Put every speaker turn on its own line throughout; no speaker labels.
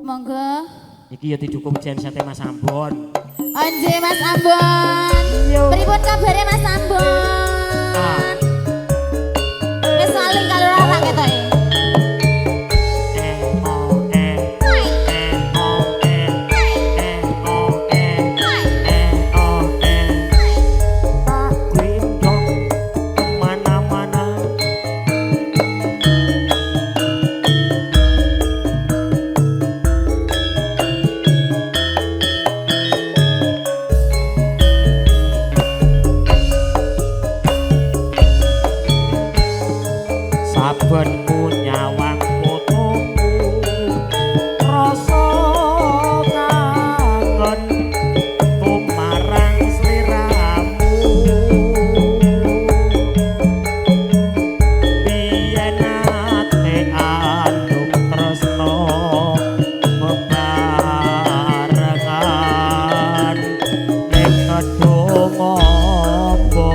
Monggo.
Iki ya didukung jensete Mas Ambon.
Anje Mas Ambon. Pripun kabare Mas Ambon? Wis saling karo ora ketoke.
Saben nyawang fotomu rasa kangen tumarang sliramu biyen ate anduk tresno bebarengan ning kedhong ombo.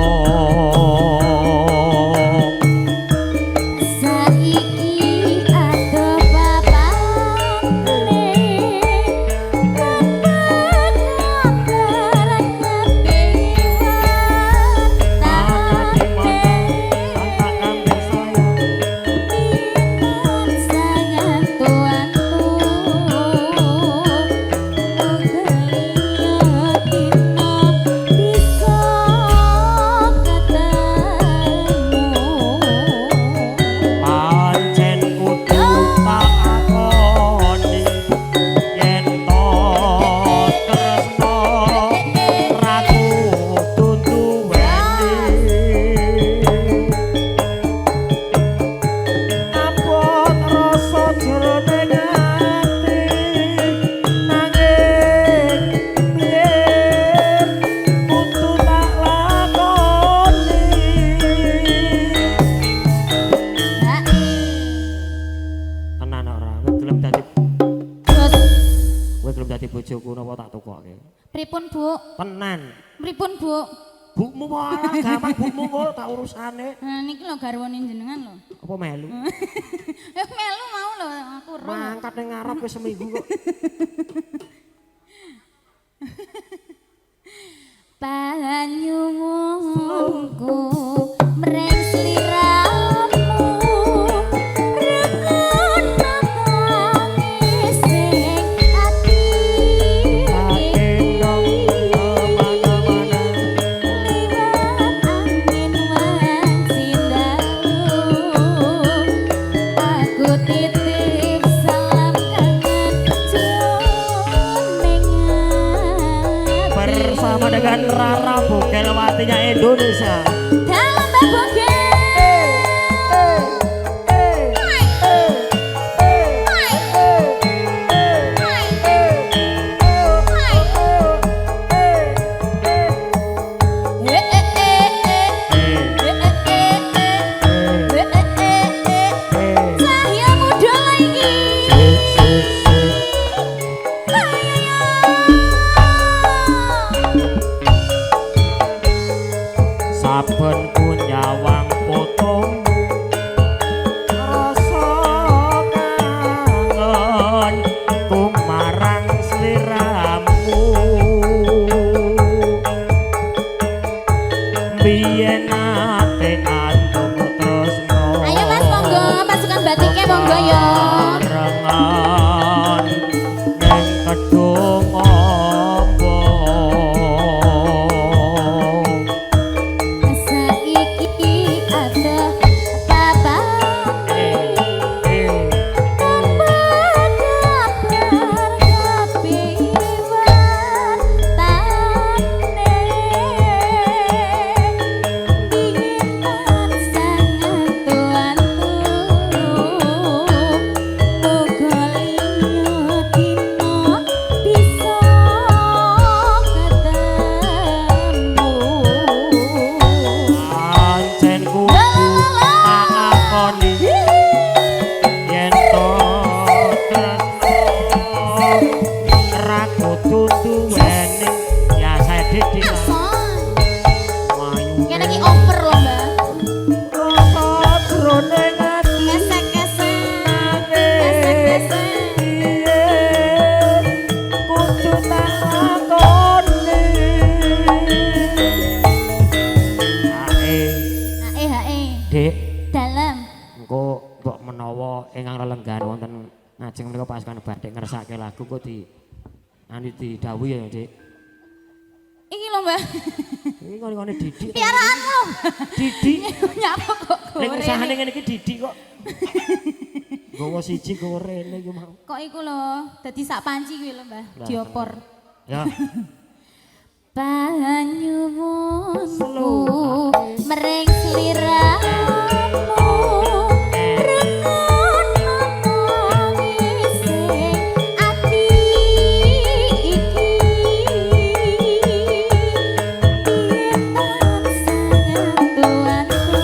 Bojoku napa tak tukokke.
Pripun, Bu?
Tenan.
Pripun, Bu?
Bukmu malah gampang bukmu kok tak urusane.
Nah, niki lho garwane jenengan lho.
Apa melu?
Melu mau lho aku roh.
Mangkat ning ngarep wis seminggu kok.
Banyumunku mreng sliramu rekono nangis sing ati liwat angin wan sindalu aku titip salam kangen jenengan
bersama dengan Rara Bogelwatinya Indonesia.
dalam Bogel. Cahya muda lagi.
Saben nyawang fotomu rasa kangen tumarang sliramu biyen ate anduk tresno.
Ayo Mas monggo pasukan batiknya monggo ya.
Barengan ning kedhong ombo.
Saiki ada babane tanpa kabar kepiwatane dinginan sangat tuanku muga
mbok menawa ingkang lelenggan wonten ngajeng menika pasukan badhe ngersake lagu kok didhawuhi ya, Dik.
Iki lho, Mbak.
Iki ngene Didi.
Piaraanmu.
Didi.
Nyapa kok
Ning
goreng?
usahane ngene iki Didi kok. Gowo siji gowo rene iki mau.
Kok iku lho, dadi sak panci kuwi lho, Mbah.
Lah,
Diopor.
Ya.
Banyuwanku mereng sliramu remono nangising ati iki yen tansah nyentuhanku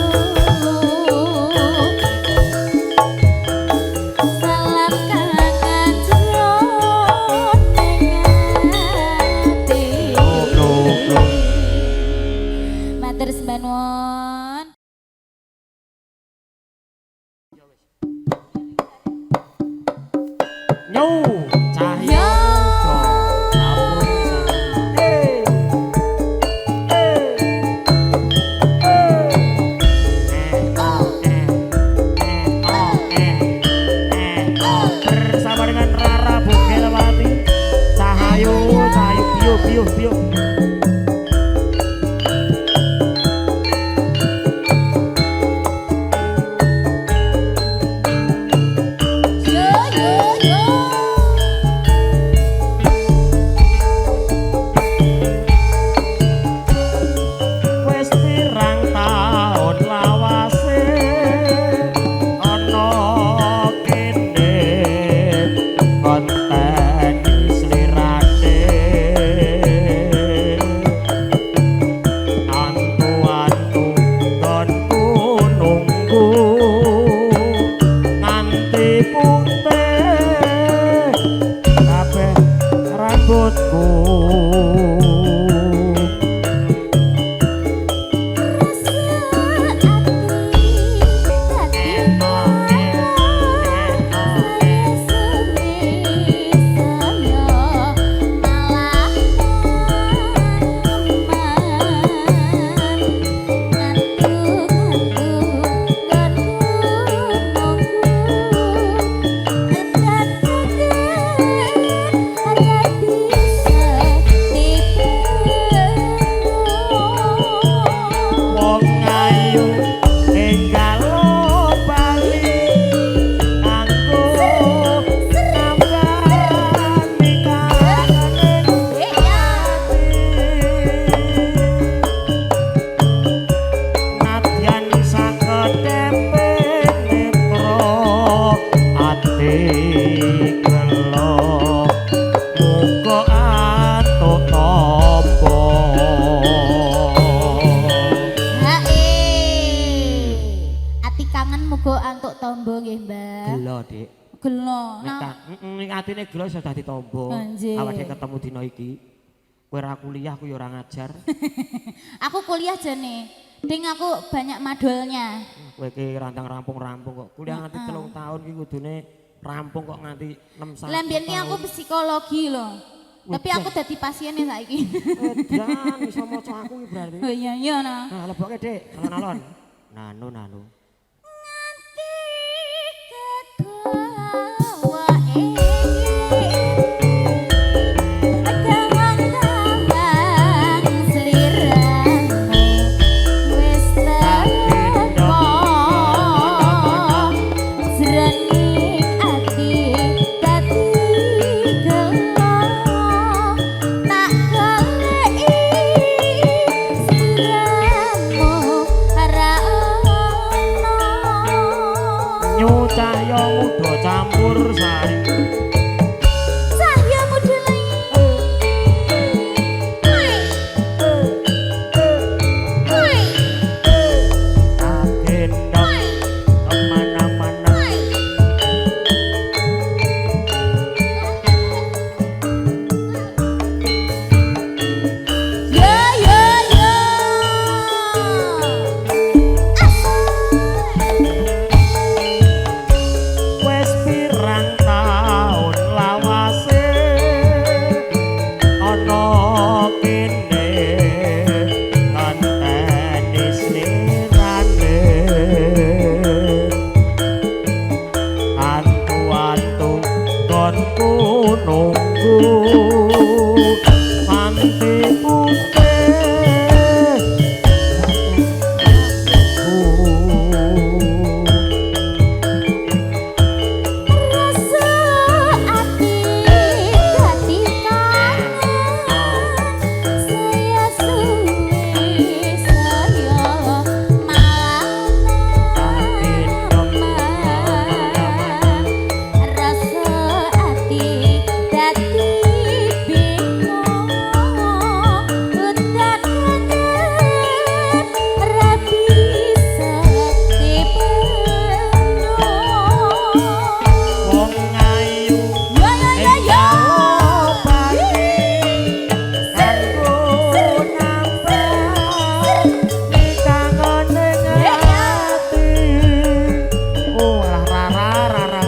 salam kangen matur sembah nuwun.
Nyu, cahya.
Yo.
Sampun bersama dengan Rara Bukelewati. Cahayu, cahayu, biu, biu, biu.
Yo yo yo.
Wes pirang taun lawase ana kene konten slirane antu-antu gonku nunggu nganti putih kabeh rambutku. Wong ayu enggal bali kanggo nambani kangen nadyan sakedhepe netra ati gelo muga antuk tapa.
Ati kangen muga antuk tombo nggih, Mbak.
Gelo, Dik.
Gelo.
Nek atine gelo iso dadi tombo.
Anjir.
Awake ketemu dina iki. Kowe ra kuliah aku ya ora ngajar.
Aku kuliah jane. Ding aku banyak madolnya.
Kowe iki rantang rampung-rampung kok. Kuliah nganti 3 tahun iki kudune rampung kok nganti 6
Lah mbiyen ki aku psikologi loh. Tapi aku dadi pasiennya saiki.
Edan iso maca aku iki berarti.
Oh iya iya nah.
Nah, leboke, Dik. Alon-alon. Nanu nanu.
Nganti kegawa Gawang-gawang sliramu wis teko jroning ati dadi gelo tak goleki sliramu ra ono.
Nyu cahya muda campur sari.
Cahya muda lagi. Woi.
Agendong kemana-mana.
Yo yo yo.
Wes pirang taun nunggu anti putih
rasa ati dadi kangen saya suwe saya malam rasa ati dadi bingung udan kangen ra bisa dibendung.
wong ayu
Ya ya ya ya.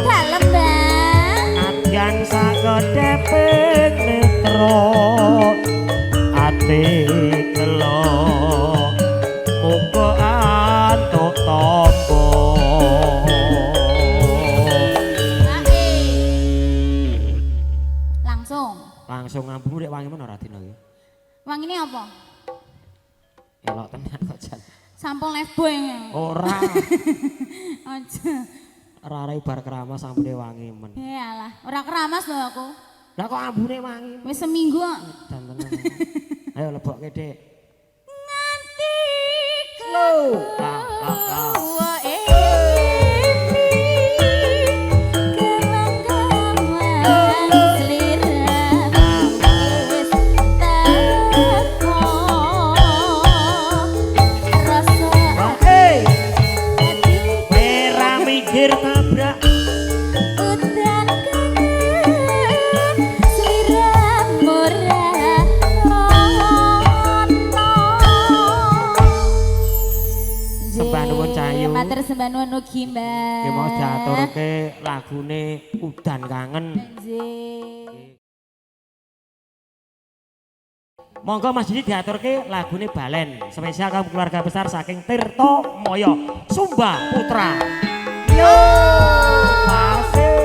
Dalem, Bang.
ati kelo muga antuk tombo langsung ngambung rek wangi men ora dina iki
Wangine apa?
elok tenan kok jan
Sampul lefboy.
ora
Aja.
ora bar keramas ambune wangi men
Yalah, ora keramas lho aku.
lah kok ambune wangi
Wis seminggu kok.
dan tenan ayo lebokke Dik
Nganti
slow ah.
keluwa Gelanggaman sliramu wis teko rasa
Hey,
ati
ora mikir tabrak
udan kangen sliramu ra
Sembah nuwun Cahayu.
Matur sembah nuwun ugi, Mbak.
Ki mau diaturke lagune Udan Kangen.
Nggih.
Monggo Mas Didi diaturke lagune Balen. Spesial kaum keluarga besar saking Tirto Moyo Sumba Putra. Yo, masih.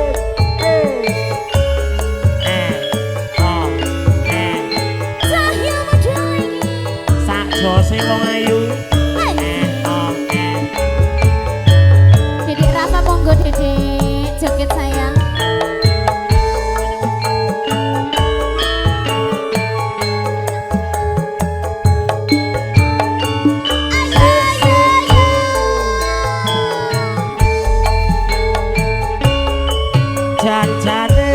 Cahya muda iki.
Sak jose wong ayu.
Dedek Rafa monggo Dedek joget sayang.
Jan-jane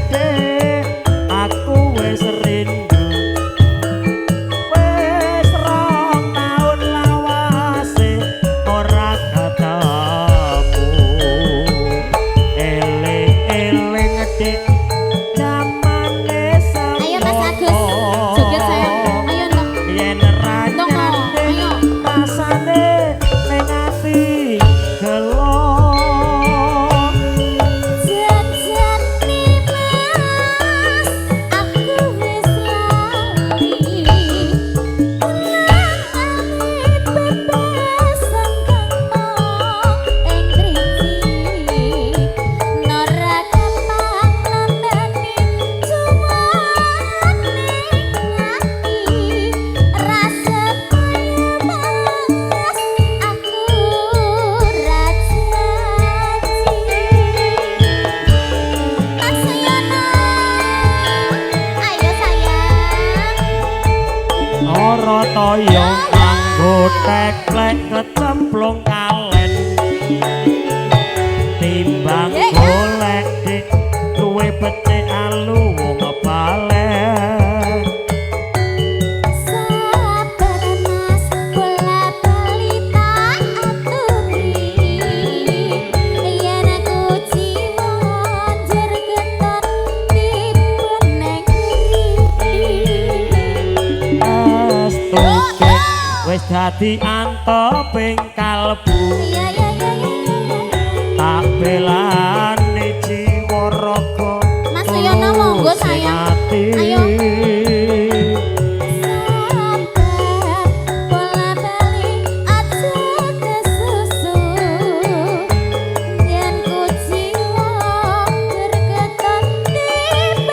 Dek, aku wis rindu. Wis 2 taun lawase ora ketemu. Eling-eling Dek, jamane
Ayo Mas Agus, joget sayang. Ayo Ndok.
yen ra
Ndok,
nyate
ayo.
rasane ning ati gelo.
Jajan nih Mas, aku wis lali. Unangane bebasan kang ing driji. Nora gampang nandani cuman ning ati. Rasa kaya Mas, aku ra janji. Mas Yono, ayo sayang.
Ora toyong kanggo teklek kecemplung kalen timbang golek dik luwe becik alu wong balen
Sabar Mas, bola bali tak aturi. Yen aku jiwa jer getar tiba neng mriki.
astuke wis dadi antoping kalbu
Ya ya ya ya ya.
tak belani jiwa raga
Mas Yono monggo sayang. Ayo. Sabar bola bali aja kesusu. Yen ku jiwa bergetar tiba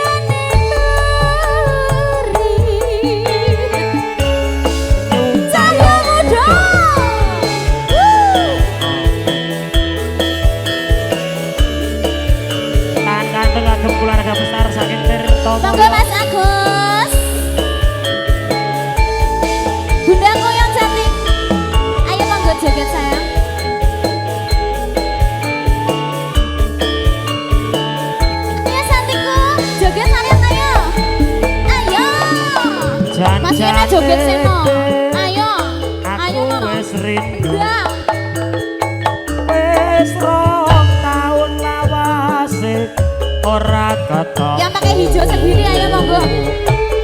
Monggo Mas Agus. Bundaku yang cantik. Ayo monggo joget sayang. Ayo cantikku, joget sayang ayo. Ayo. Mas Yana joget seno. Ayo. Ayo no.
Wis rindu.
Wis
rong taun lawase ora ketok.
Yang pakai hijau sendiri ayo monggo.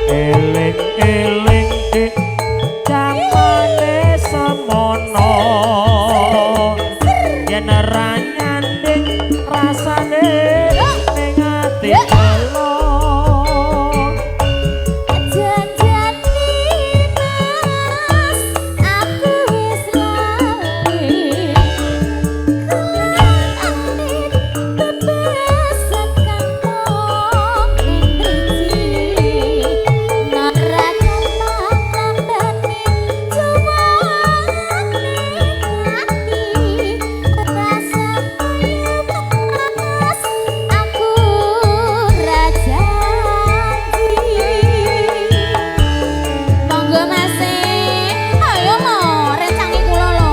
Eling-eling dik jamane semono. Yen ora nyanding rasane ning ati kelo.
Janjani Mas, aku wis lali. Kulit bebesan kantong indriji. Narakan mandani juwane hati. Rasa koyo panas, aku ra janji. Monggo Mas, ayo lo, rencangi kula lo.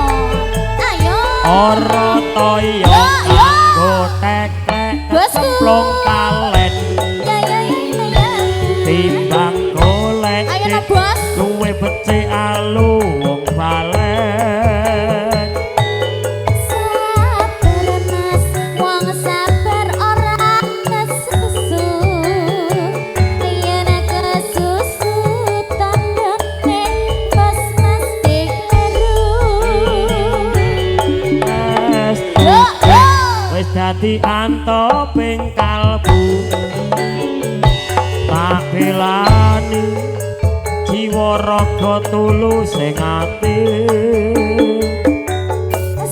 Ayo.
Ora toyo
Yo, yo.
kanggo teklek
Bosku.
kemplung kalen
Ya ya ya ya.
timbang golek
Ayo lo bos.
luwe becik alu wong balen.
Sabar Mas, wong sabar ora kesusu. Yen kesusu tandane bos mesti kleru. Yo yo.
Wis dadi antoping kalbu tak belani jiwa raga tulus sing ati.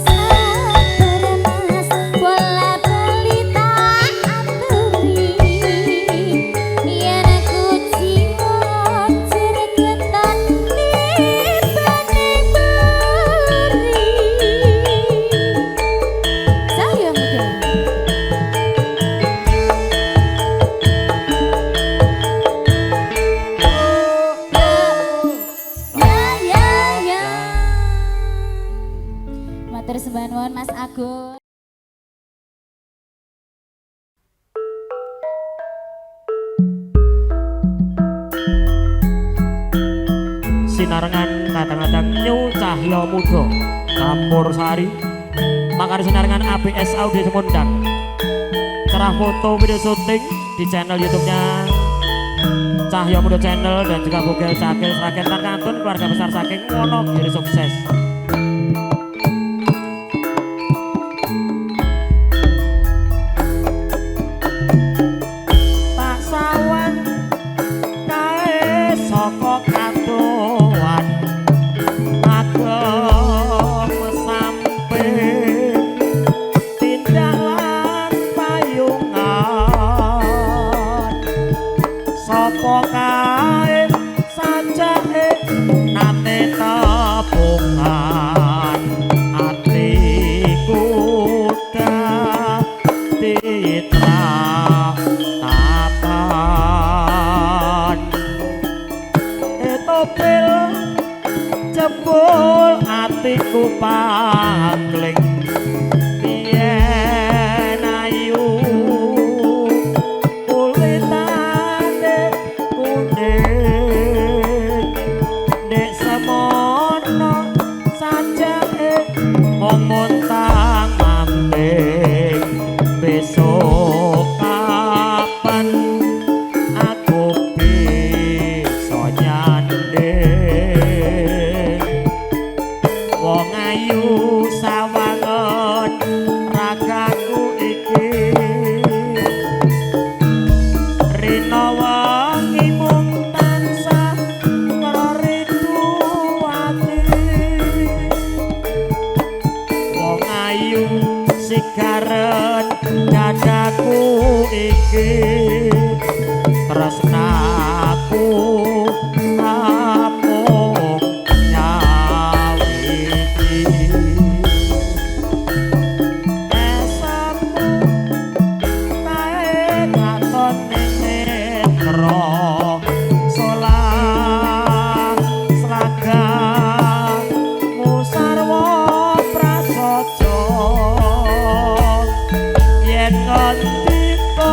Sabar Mas, bola bali tak aturi. Yen kucing mojer keton tibane beri. Saya muda. Ya ya ya. Matur sembah nuwun Mas Agus.
Sinarengan kadang-kadang nyu cahya muda campur sari makari sinarengan ABS Audio Semundang cerah foto video syuting di channel YouTube-nya Cahya Muda Channel dan juga Bugel Cakil Sragen Kantun keluarga besar saking Wonogiri sukses. Tak sawan kae saka katoan agem samping tindakan payungan sapa kae sajake nate tepungan atiku titra tapan etopil jebul atiku pangling yen ayu kulitane kuning nek semono sajake momontang ambing besok kapan aku bisa nyanding wong ayu sawangon ragaku iki rina wangi mung tansah ngrindu ati wong ayu sigaren dadaku iki tresnaku amung nyawiti esamu kae katon ning netro ngandika